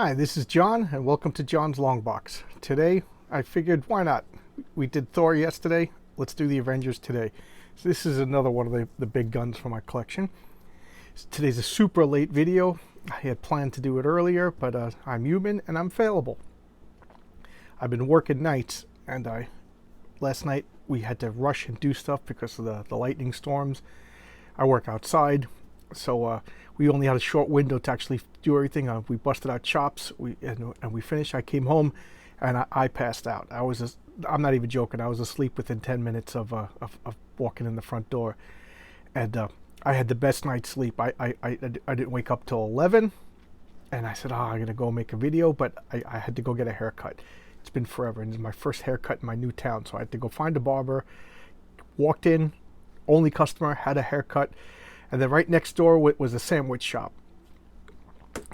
Hi, this is John, and welcome to John's Long Box. Today, I figured, why not? We did Thor yesterday. Let's do the Avengers today. So this is another one of the big guns from my collection. Today's a super late video. I had planned to do it earlier, but I'm human and I'm fallible. I've been working nights, and last night we had to rush and do stuff because of the lightning storms. I work outside, so we only had a short window to actually do everything. We busted our chops, and we finished. I came home, and I passed out. I'm not even joking. I was asleep within 10 minutes of walking in the front door, and I had the best night's sleep. I didn't wake up till 11, and I said, I'm gonna go make a video, but I had to go get a haircut. It's been forever, and it's my first haircut in my new town, so I had to go find a barber. Walked in, only customer, had a haircut. And then right next door was a sandwich shop.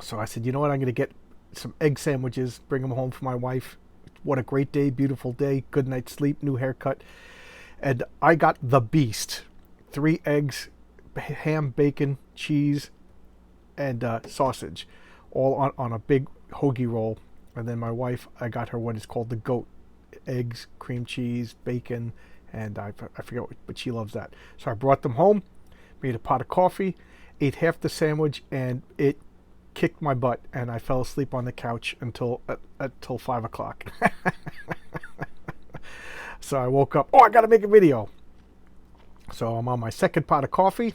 So I said, you know what, I'm going to get some egg sandwiches, bring them home for my wife. What a great day, beautiful day, good night's sleep, new haircut. And I got the beast. 3 eggs, ham, bacon, cheese, and sausage, all on a big hoagie roll. And then my wife, I got her what is called the goat. Eggs, cream cheese, bacon, and I forget what, but she loves that. So I brought them home. Made a pot of coffee, ate half the sandwich, and it kicked my butt, and I fell asleep on the couch until 5 o'clock. So I woke up, I gotta make a video. So I'm on my second pot of coffee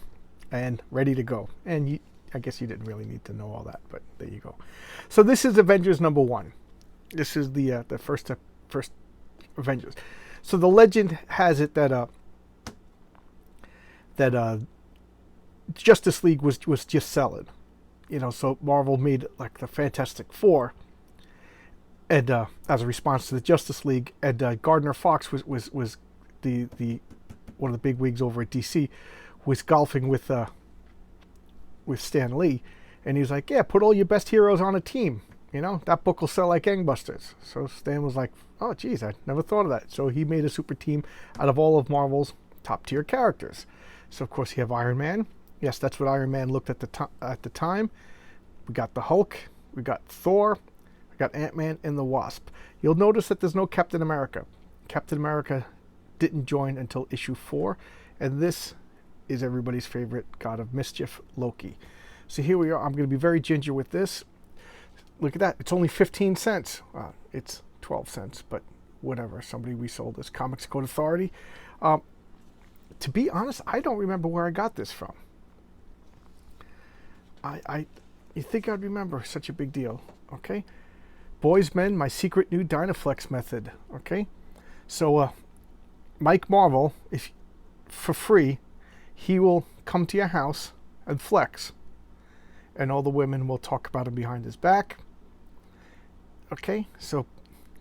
and ready to go. And I guess you didn't really need to know all that, but there you go. So this is Avengers #1. This is the first Avengers. So the legend has it that Justice League was just selling, so Marvel made like the Fantastic Four, and as a response to the Justice League, and Gardner Fox was the one of the big wigs over at DC, was golfing with Stan Lee, and he was like, yeah, put all your best heroes on a team, that book will sell like gangbusters. So Stan was like, oh geez, I never thought of that. So he made a super team out of all of Marvel's top tier characters. So of course you have Iron Man. Yes, that's what Iron Man looked at the time. We got the Hulk, we got Thor, we got Ant-Man and the Wasp. You'll notice that there's no Captain America. Captain America didn't join until issue 4, and this is everybody's favorite god of mischief, Loki. So here we are. I'm going to be very ginger with this. Look at that. It's only 15 cents. It's 12 cents, but whatever. Somebody resold this. Comics Code Authority. To be honest, I don't remember where I got this from. You think I'd remember? Such a big deal. Okay. Boys Men, my secret new Dynaflex method. Okay. So Mike Marvel, for free, he will come to your house and flex, and all the women will talk about him behind his back. Okay. So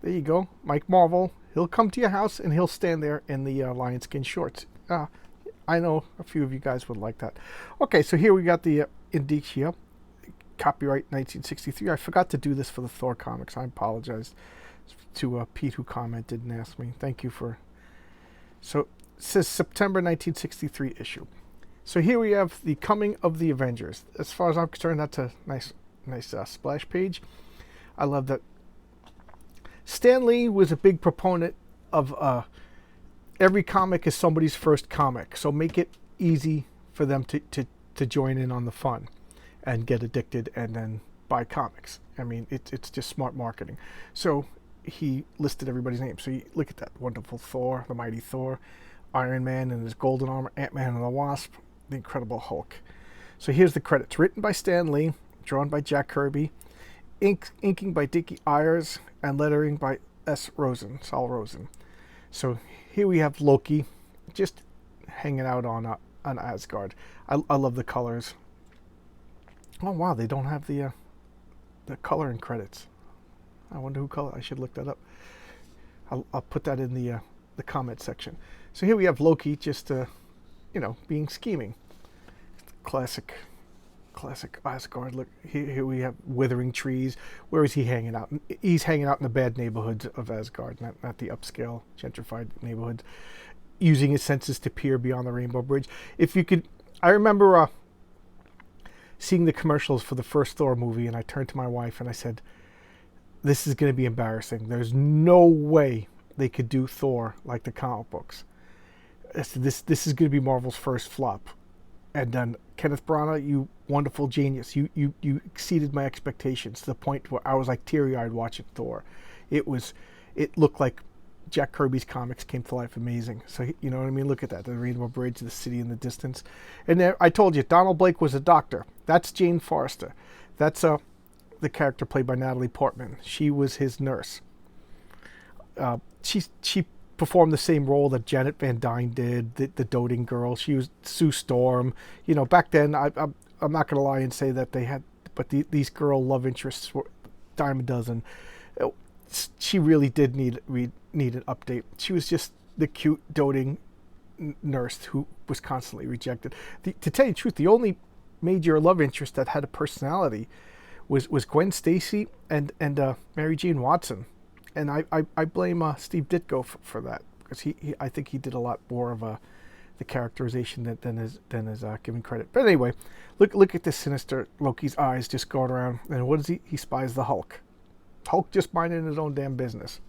there you go. Mike Marvel, he'll come to your house and he'll stand there in the lion skin shorts. I know a few of you guys would like that. Okay, so here we got the indicia, copyright 1963. I forgot to do this for the Thor comics. I apologize to Pete who commented and asked me. Thank you for. So it says September 1963 issue. So here we have the coming of the Avengers. As far as I'm concerned, that's a nice splash page. I love that. Stan Lee was a big proponent of every comic is somebody's first comic, so make it easy for them to join in on the fun and get addicted and then buy comics. I mean, it's just smart marketing. So he listed everybody's names. So you look at that. Wonderful Thor, the Mighty Thor, Iron Man and his golden armor, Ant-Man and the Wasp, the Incredible Hulk. So here's the credits. Written by Stan Lee, drawn by Jack Kirby, inking by Dickie Ayers, and lettering by Sal Rosen. So here we have Loki, just hanging out on Asgard. I love the colors. Oh wow, they don't have the coloring credits. I wonder who color. I should look that up. I'll put that in the comment section. So here we have Loki, just being scheming. Classic Asgard. Look here we have withering trees. Where is he hanging out? He's hanging out in the bad neighborhoods of Asgard, not the upscale gentrified neighborhoods, using his senses to peer beyond the rainbow bridge. If you could, I remember seeing the commercials for the first Thor movie, and I turned to my wife and I said, this is going to be embarrassing. There's no way they could do Thor like the comic books. I said, this is going to be Marvel's first flop. And then, Kenneth Branagh, you wonderful genius. You exceeded my expectations to the point where I was like teary-eyed watching Thor. It looked like Jack Kirby's comics came to life. Amazing. So, you know what I mean? Look at that. The Rainbow Bridge, the city in the distance. And there, I told you, Donald Blake was a doctor. That's Jane Forrester. That's the character played by Natalie Portman. She was his nurse. She performed the same role that Janet Van Dyne did, the doting girl. She was Sue Storm. You know, back then, I'm not going to lie and say that they had, but these girl love interests were dime a dozen. She really did need an update. She was just the cute, doting nurse who was constantly rejected. To tell you the truth, the only major love interest that had a personality was Gwen Stacy and Mary Jane Watson. And I blame Steve Ditko for that, because I think he did a lot more of the characterization than is given credit. But anyway, look at this sinister Loki's eyes just going around, and what is he? He spies the Hulk. Hulk just minding his own damn business.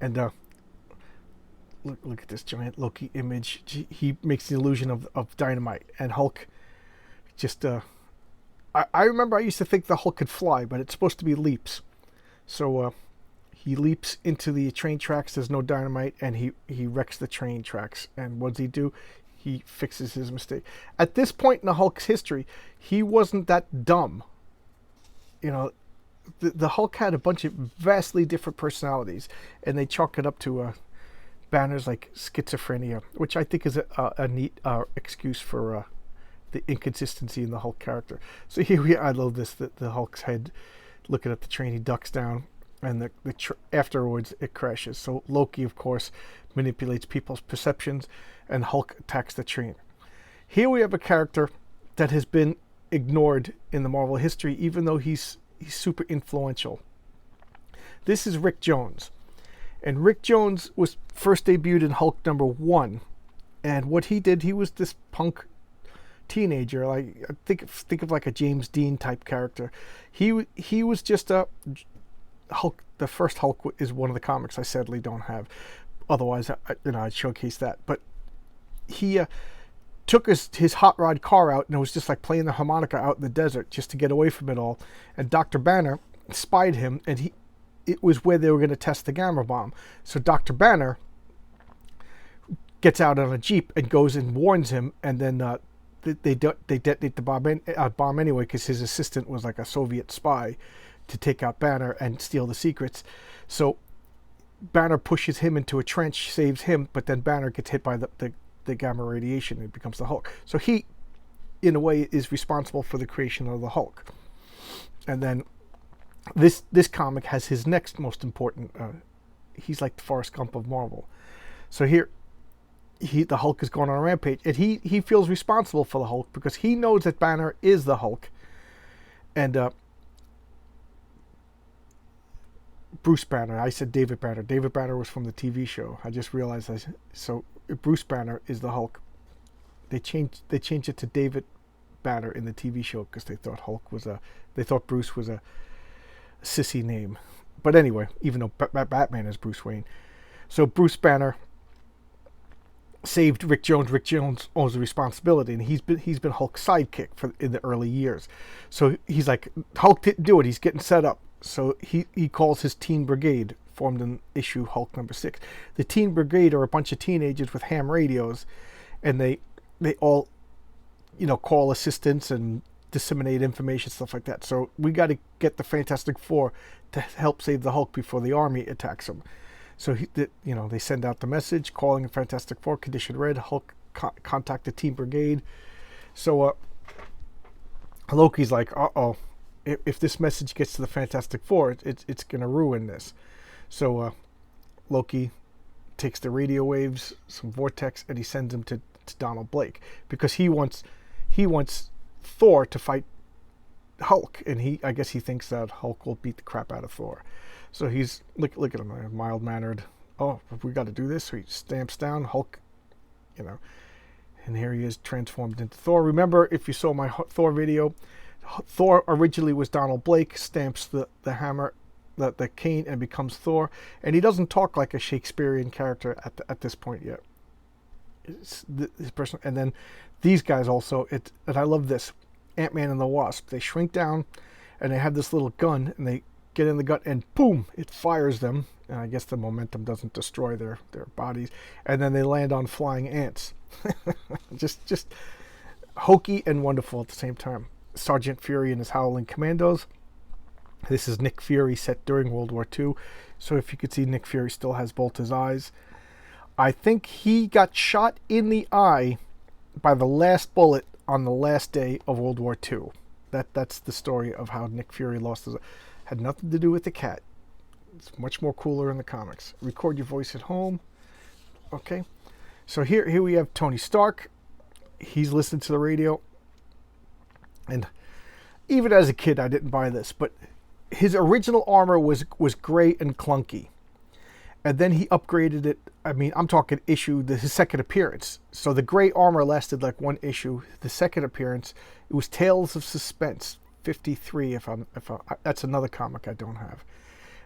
And look at this giant Loki image. He makes the illusion of dynamite, and Hulk just. I remember I used to think the Hulk could fly, but it's supposed to be leaps. So he leaps into the train tracks. There's no dynamite, and he wrecks the train tracks. And what does he do? He fixes his mistake. At this point in the Hulk's history, he wasn't that dumb. You know, the Hulk had a bunch of vastly different personalities, and they chalk it up to Banner's like schizophrenia, which I think is a neat excuse for the inconsistency in the Hulk character. So here I love this. The Hulk's head. Looking at the train, he ducks down, and afterwards it crashes. So Loki, of course, manipulates people's perceptions, and Hulk attacks the train. Here we have a character that has been ignored in the Marvel history, even though he's super influential. This is Rick Jones, and Rick Jones was first debuted in Hulk #1, and what he did, he was this punk teenager, like think of like a James Dean type character. He was just a Hulk. The first Hulk is one of the comics I sadly don't have. Otherwise, I'd showcase that. But he took his hot rod car out, and it was just like playing the harmonica out in the desert just to get away from it all. And Dr. Banner spied him, and it was where they were going to test the gamma bomb. So Dr. Banner gets out on a Jeep and goes and warns him, and then they detonate the bomb anyway, because his assistant was like a Soviet spy to take out Banner and steal the secrets. So Banner pushes him into a trench, saves him, but then Banner gets hit by the gamma radiation and becomes the Hulk. So he, in a way, is responsible for the creation of the Hulk. And then this comic has his next most important. He's like the Forrest Gump of Marvel. So here. The Hulk is going on a rampage, and he feels responsible for the Hulk because he knows that Banner is the Hulk. And Bruce Banner, I said David Banner. David Banner was from the TV show. I just realized that. So Bruce Banner is the Hulk. They changed it to David Banner in the TV show because they thought Bruce was a sissy name. But anyway, even though Batman is Bruce Wayne, so Bruce Banner saved Rick Jones. Rick Jones owns the responsibility, and he's been Hulk's sidekick in the early years. So he's like, Hulk didn't do it. He's getting set up. So he calls his Teen Brigade, formed in issue Hulk #6. The Teen Brigade are a bunch of teenagers with ham radios, and they all, call assistance and disseminate information, stuff like that. So we got to get the Fantastic Four to help save the Hulk before the army attacks him. So they send out the message calling the Fantastic Four, condition red, Hulk contact the Team Brigade. So Loki's like, uh-oh, if this message gets to the Fantastic Four, it's going to ruin this. So Loki takes the radio waves, some vortex, and he sends them to Donald Blake because he wants Thor to fight Hulk, and I guess he thinks that Hulk will beat the crap out of Thor. So he's look at him, mild mannered. Oh, we got to do this. So he stamps down Hulk. And here he is transformed into Thor. Remember, if you saw my Thor video, Thor originally was Donald Blake, stamps the hammer, the cane, and becomes Thor. And he doesn't talk like a Shakespearean character at this point yet. This person, and then these guys also. And I love this. Ant-Man and the Wasp. They shrink down, and they have this little gun, and they get in the gut, and boom, it fires them. And I guess the momentum doesn't destroy their bodies, and then they land on flying ants. just hokey and wonderful at the same time. Sergeant Fury and his Howling Commandos. This is Nick Fury set during World War II. So if you could see, Nick Fury still has both his eyes. I think he got shot in the eye by the last bullet on the last day of World War II. That's the story of how Nick Fury lost his eye. Had nothing to do with the cat. It's much more cooler in the comics. Record your voice at home. Okay. So here we have Tony Stark. He's listening to the radio. And even as a kid, I didn't buy this. But his original armor was gray and clunky. And then he upgraded it. I mean, I'm talking his second appearance. So the gray armor lasted like one issue. The second appearance, it was Tales of Suspense 53. That's another comic I don't have.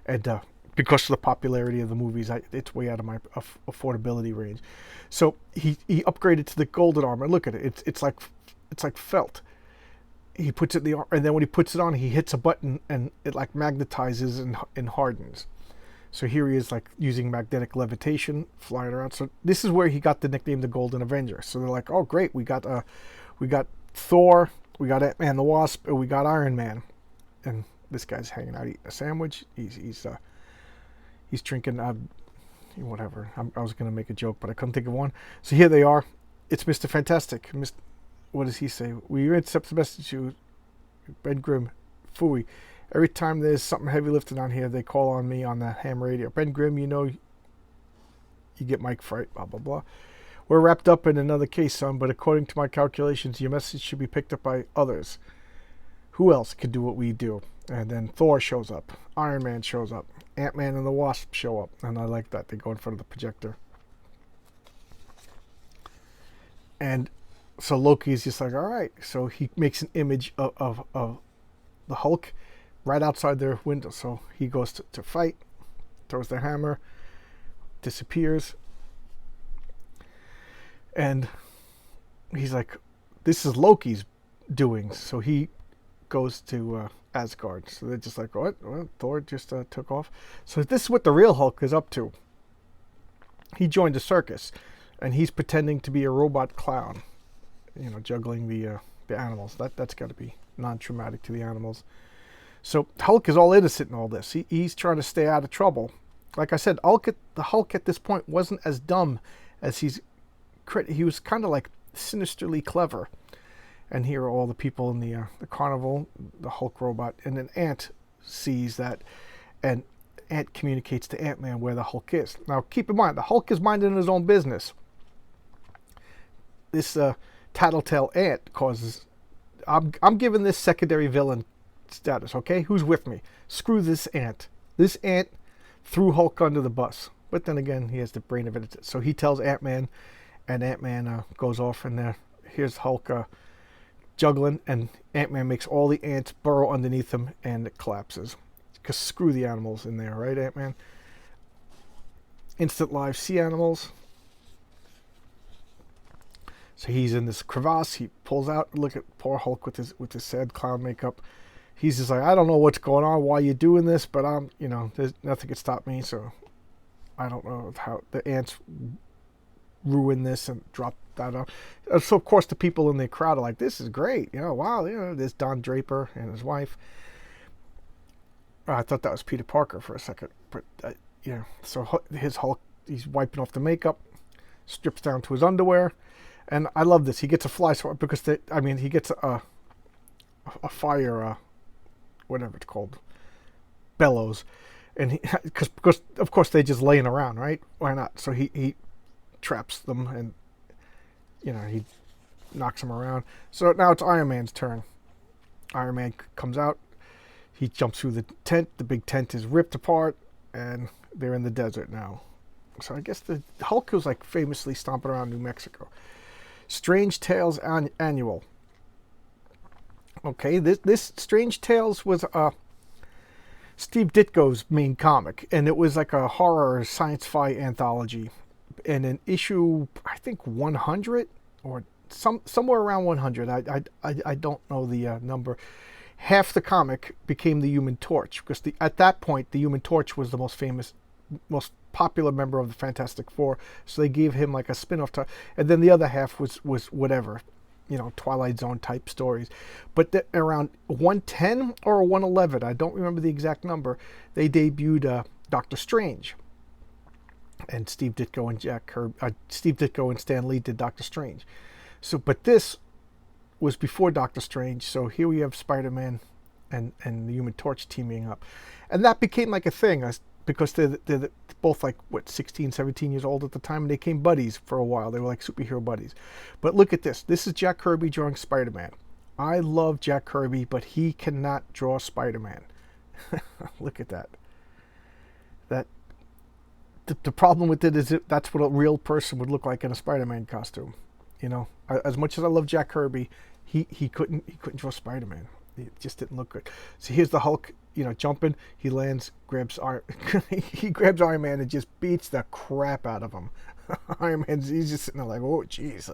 And because of the popularity of the movies, it's way out of my affordability range. So he upgraded to the golden armor. Look at it. It's like felt. He puts it in the armor, and then when he puts it on, he hits a button, and it like magnetizes and hardens. So here he is, like using magnetic levitation, flying around. So this is where he got the nickname the Golden Avenger. So they're like, oh great, we got Thor, we got Ant-Man the Wasp, and we got Iron Man. And this guy's hanging out eating a sandwich. He's drinking whatever. I was gonna make a joke, but I couldn't think of one. So here they are. It's Mr. Fantastic. What does he say? We intercept the message to Ben Grimm, Fooey. Every time there's something heavy lifted on here, they call on me on the ham radio. Ben Grimm, you know, you get Mike Fright, blah, blah, blah. We're wrapped up in another case, son, but according to my calculations, your message should be picked up by others. Who else could do what we do? And then Thor shows up. Iron Man shows up. Ant-Man and the Wasp show up. And I like that. They go in front of the projector. And so Loki's just like, all right. So he makes an image of the Hulk right outside their window. So he goes to fight, throws the hammer, disappears. And he's like, this is Loki's doing. So he goes to Asgard. So they're just like, what? Well, Thor just took off. So this is what the real Hulk is up to. He joined a circus, and he's pretending to be a robot clown, you know, juggling the animals. That's got to be non-traumatic to the animals. So Hulk is all innocent in all this. He's trying to stay out of trouble. Like I said, the Hulk at this point wasn't as dumb as he was kind of like sinisterly clever. And here are all the people in the carnival, the Hulk robot, and then Ant sees that, and Ant communicates to Ant-Man where the Hulk is. Now keep in mind, the Hulk is minding his own business. This tattletale Ant causes. I'm giving this secondary villain status, okay? Who's with me? Screw this Ant. This Ant threw Hulk under the bus. But then again, he has the brain of it. So he tells Ant-Man, and Ant-Man goes off, and here's Hulk juggling, and Ant-Man makes all the ants burrow underneath him, and it collapses. Because screw the animals in there, right, Ant-Man? Instant live sea animals. So he's in this crevasse. He pulls out. Look at poor Hulk with his sad clown makeup. He's just like, I don't know what's going on, why you're doing this, but there's nothing can stop me. So I don't know how the ants ruin this and drop that out. So of course the people in the crowd are like, this is great. Wow. There's Don Draper and his wife. I thought that was Peter Parker for a second, but so his Hulk, he's wiping off the makeup, strips down to his underwear. And I love this. He gets a fly swat because he gets a fire, whatever it's called, bellows, and because of course they're just laying around, right? Why not? So he traps them, and he knocks them around. So now it's Iron Man's turn. Iron Man comes out. He jumps through the tent. The big tent is ripped apart, and they're in the desert now. So I guess the Hulk was like famously stomping around New Mexico. Strange Tales Annual. Okay, this Strange Tales was Steve Ditko's main comic, and it was like a horror science-fi anthology. And in issue, I think 100 or somewhere around 100. I don't know the number. Half the comic became the Human Torch because at that point the Human Torch was the most famous, most popular member of the Fantastic Four. So they gave him like a spin-off, and then the other half was whatever, Twilight Zone type stories. But around 110 or 111, I don't remember the exact number, they debuted Doctor Strange. And Steve Ditko and Stan Lee did Doctor Strange. So, but this was before Doctor Strange. So here we have Spider-Man and the Human Torch teaming up, and that became like a thing because they're both like 16, 17 years old at the time, and they became buddies for a while. They were like superhero buddies. But look at this. This is Jack Kirby drawing Spider-Man. I love Jack Kirby, but he cannot draw Spider-Man. Look at that. The problem with it is that's what a real person would look like in a Spider-Man costume. As much as I love Jack Kirby, he couldn't draw Spider-Man. It just didn't look good. So here's the Hulk, jumping. He lands, grabs Iron Man and just beats the crap out of him. Iron Man's he's just sitting there like, oh jeez,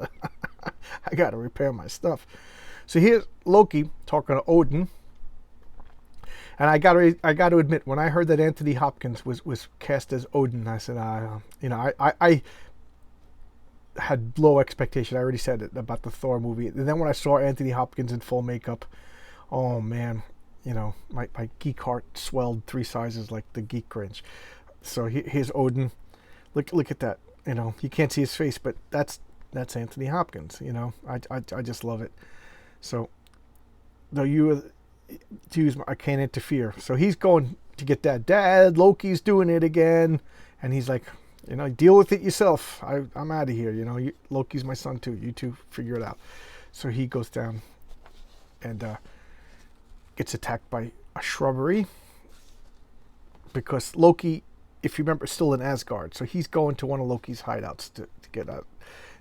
I got to repair my stuff. So here's Loki talking to Odin. And I got to admit, when I heard that Anthony Hopkins was cast as Odin, I said, I had low expectation. I already said it about the Thor movie. And then when I saw Anthony Hopkins in full makeup, oh man, my geek heart swelled 3 sizes like the Geek Grinch. So here's Odin. Look at that. You can't see his face, but that's Anthony Hopkins. I just love it. So though I can't interfere. So he's going to get that. Dad, Loki's doing it again, and he's like, deal with it yourself. I'm out of here. Loki's my son too. You two figure it out. So he goes down and gets attacked by a shrubbery because Loki, if you remember, is still in Asgard. So he's going to one of Loki's hideouts to get out.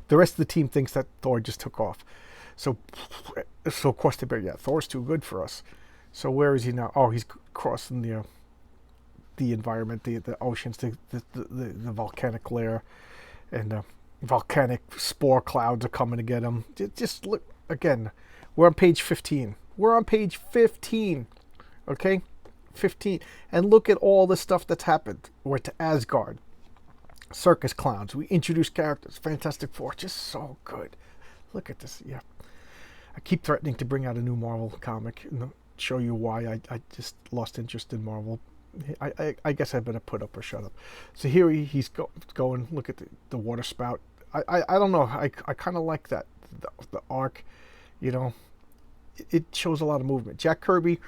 The rest of the team thinks that Thor just took off. So of course they better, Thor's too good for us. So where is he now? Oh, he's crossing the environment, the oceans, the volcanic layer, and volcanic spore clouds are coming to get him. Just look again. We're on page 15. Okay, 15, and look at all the stuff that's happened. We're to Asgard, circus clowns. We introduced characters. Fantastic Four, just so good. Look at this. Yeah. I keep threatening to bring out a new Marvel comic and show you why I just lost interest in Marvel. I guess I better put up or shut up. So here he's going. Look at the water spout. I don't know. I kind of like that. The arc, it shows a lot of movement. Jack Kirby,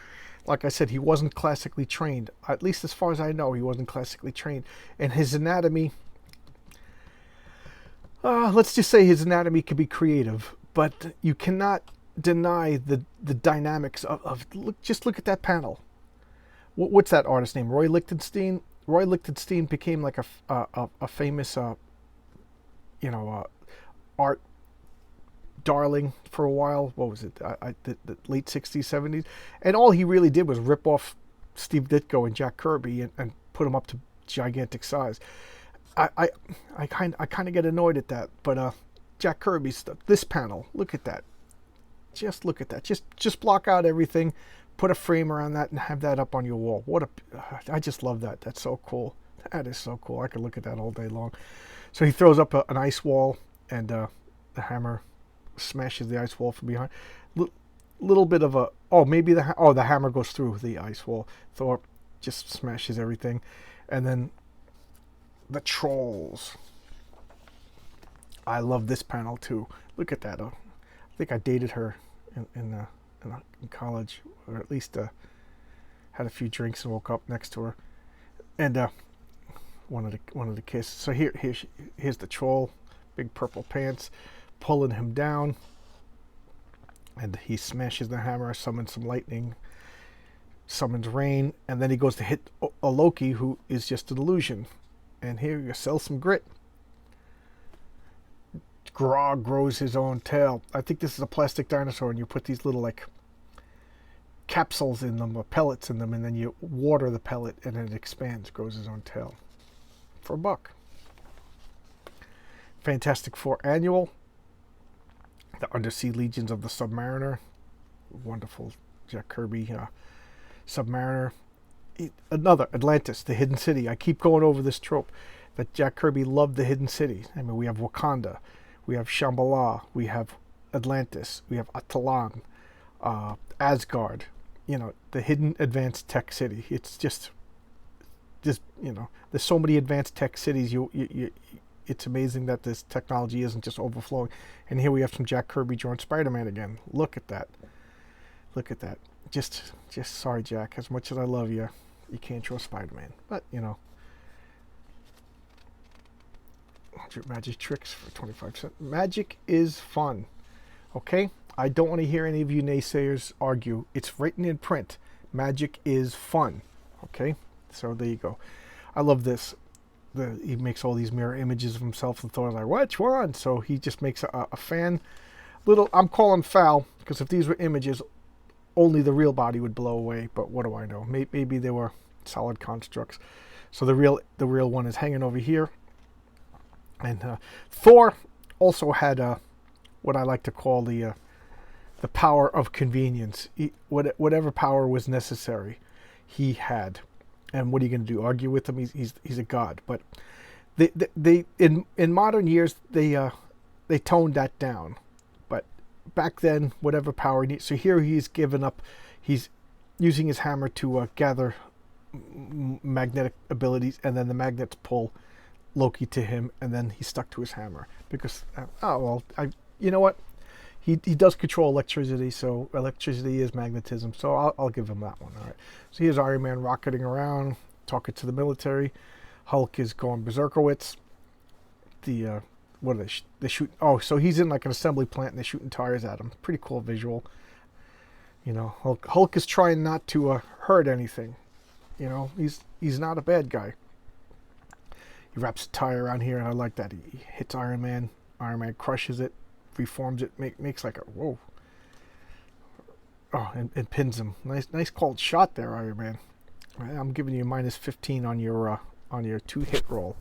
like I said, he wasn't classically trained. At least as far as I know, he wasn't classically trained. And his anatomy, let's just say his anatomy can be creative, but you cannot deny the dynamics of look at that panel. What's that artist's name? Roy Lichtenstein. Roy Lichtenstein became like a famous art darling for a while. What was it? The late 60s, 70s, and all he really did was rip off Steve Ditko and Jack Kirby and put them up to gigantic size. I kind of get annoyed at that, but Jack Kirby's stuff. This panel, look at that. Just look at that. Just block out everything, put a frame around that, and have that up on your wall. I just love that. That's so cool. That is so cool. I could look at that all day long. So he throws up an ice wall, and the hammer smashes the ice wall from behind. Little bit of maybe the hammer goes through the ice wall. Thor just smashes everything, and then the trolls. I love this panel too. Look at that. I think I dated her in college, or at least had a few drinks and woke up next to her, and wanted to kiss. So here's the troll, big purple pants, pulling him down, and he smashes the hammer, summons some lightning, summons rain, and then he goes to hit a Loki who is just an illusion. And here you sell some grit. Grog grows his own tail. I think this is a plastic dinosaur, and you put these little like capsules in them or pellets in them, and then you water the pellet, and it expands, grows his own tail. For $1. Fantastic Four Annual. The Undersea Legions of the Submariner. Wonderful Jack Kirby Submariner. Another Atlantis, the Hidden City. I keep going over this trope that Jack Kirby loved the Hidden City. I mean, we have Wakanda, we have Shambhala, we have Atlantis, we have Atalan, Asgard. You know, the hidden advanced tech city. It's just you know, there's so many advanced tech cities. It's amazing that this technology isn't just overflowing. And here we have some Jack Kirby drawing Spider-Man again. Look at that. Look at that. Just sorry, Jack. As much as I love you, you can't draw Spider-Man. But, you know. 100 magic tricks for 25 cents. Magic is fun. Okay? I don't want to hear any of you naysayers argue. It's written in print. Magic is fun. Okay? So there you go. I love this. He makes all these mirror images of himself, and Thor's like, which one? So he just makes a fan. I'm calling foul, because if these were images, only the real body would blow away. But what do I know? Maybe they were solid constructs. So the real one is hanging over here. And Thor also had what I like to call the power of convenience. Whatever power was necessary, he had. And what are you going to do? Argue with him? He's a god. But they in modern years they toned that down. But back then, whatever power he needs. So here he's given up. He's using his hammer to gather magnetic abilities, and then the magnets pull Loki to him, and then he's stuck to his hammer because you know what? He does control electricity, so electricity is magnetism. So I'll give him that one. All right. So here's Iron Man rocketing around, talking to the military. Hulk is going berserkerwitz. What are they shoot? Oh, so he's in like an assembly plant, and they're shooting tires at him. Pretty cool visual. You know, Hulk is trying not to hurt anything. You know, he's not a bad guy. He wraps a tire around here, and I like that. He hits Iron Man. Iron Man crushes it, reforms it, makes like a whoa. Oh, and pins him. Nice called shot there, Iron Man. I'm giving you -15 on your 2-hit roll.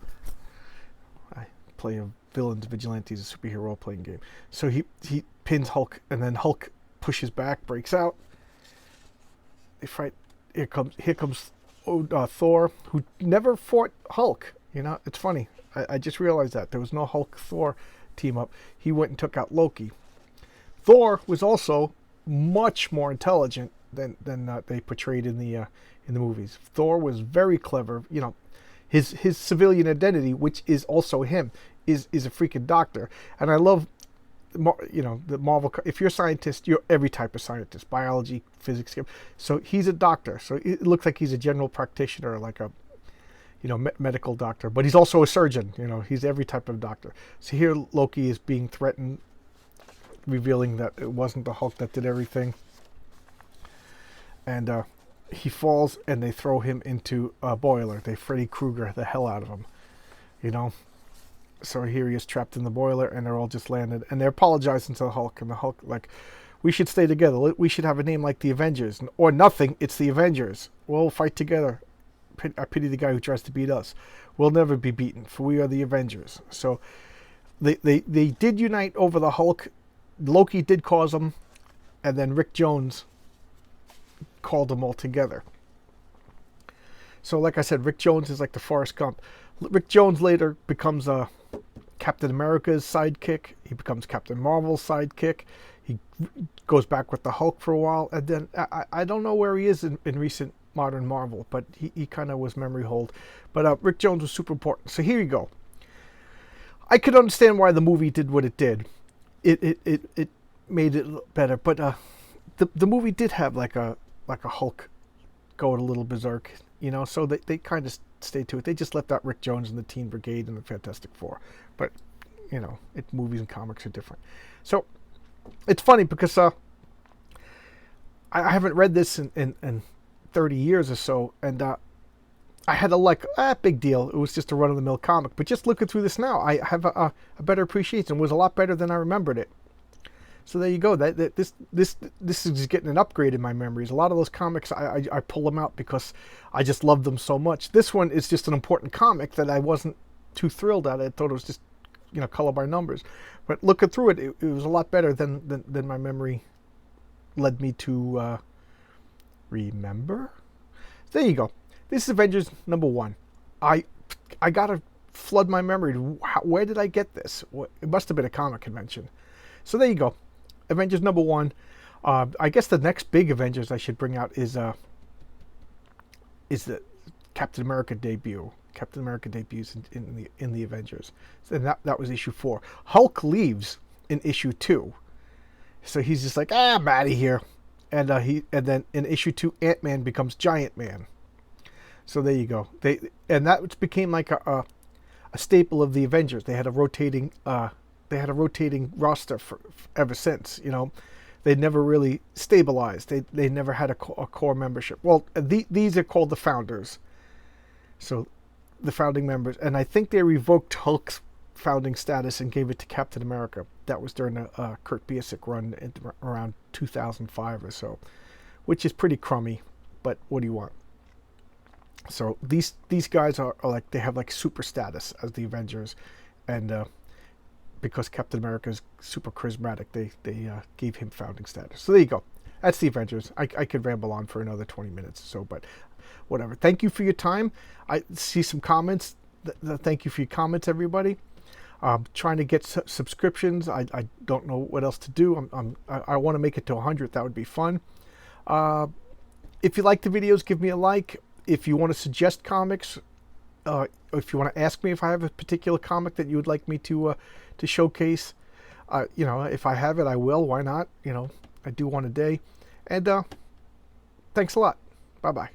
I play a villains vigilantes, a superhero role-playing game. So he pins Hulk, and then Hulk pushes back, breaks out. They fight. Here comes Thor, who never fought Hulk. You know, it's funny. I just realized that there was no Hulk-Thor team up. He went and took out Loki. Thor was also much more intelligent than they portrayed in the movies. Thor was very clever. You know, his civilian identity, which is also him, is a freaking doctor. And I love, you know, the Marvel. If you're a scientist, you're every type of scientist: biology, physics. So he's a doctor. So it looks like he's a general practitioner, like a medical doctor, but he's also a surgeon. You know, he's every type of doctor. So here Loki is being threatened, revealing that it wasn't the Hulk that did everything. And he falls, and they throw him into a boiler. They Freddy Krueger the hell out of him. You know, so here he is trapped in the boiler, and they're all just landed, and they're apologizing to the Hulk, and the Hulk like, we should stay together. We should have a name like the Avengers, or nothing. It's the Avengers. We'll fight together. I pity the guy who tries to beat us. We'll never be beaten, for we are the Avengers. So they did unite over the Hulk. Loki did cause them, and then Rick Jones called them all together. So like I said, Rick Jones is like the Forrest Gump. Rick Jones later becomes Captain America's sidekick. He becomes Captain Marvel's sidekick. He goes back with the Hulk for a while, and then I don't know where he is in recent modern Marvel, but he kind of was memory hold. But Rick Jones was super important. So here you go. I could understand why the movie did what it did. It made it better. But the movie did have like a Hulk going a little berserk, you know. So they kind of stayed to it. They just left out Rick Jones and the Teen Brigade and the Fantastic Four. But you know, movies and comics are different. So it's funny because I haven't read this in 30 years or so, and I had to like, big deal. It was just a run-of-the-mill comic. But just looking through this now, I have a better appreciation. It was a lot better than I remembered it. So there you go. This is getting an upgrade in my memories. A lot of those comics, I pull them out because I just love them so much. This one is just an important comic that I wasn't too thrilled at. I thought it was just, color by numbers. But looking through it, it was a lot better than my memory led me to remember. There you go. This is Avengers #1. I gotta flood my memory. Where did I get this? It must have been a comic convention. So there you go. Avengers #1. I guess the next big Avengers I should bring out is the Captain America debut. Captain America debuts in the Avengers. And that was issue 4. Hulk leaves in issue 2. So he's just like, I'm out of here. And then in issue 2, Ant-Man becomes Giant Man. So there you go. That became like a staple of the Avengers. They had a rotating roster for ever since. They never really stabilized. They never had a core membership. Well, these are called the Founders. So the founding members, and I think they revoked Hulk's founding status and gave it to Captain America. That was during the Kurt Busiek run around 2005 or so, which is pretty crummy. But what do you want? So these guys are like, they have like super status as the Avengers, and because Captain America is super charismatic, they gave him founding status. So there you go. That's the Avengers. I could ramble on for another 20 minutes or so, but whatever. Thank you for your time. I see some comments. Thank you for your comments, everybody. Trying to get subscriptions. I don't know what else to do. I want to make it to 100. That would be fun. If you like the videos, give me a like. If you want to suggest comics, if you want to ask me if I have a particular comic that you would like me to showcase, if I have it, I will. Why not? I do one a day. And thanks a lot. Bye-bye.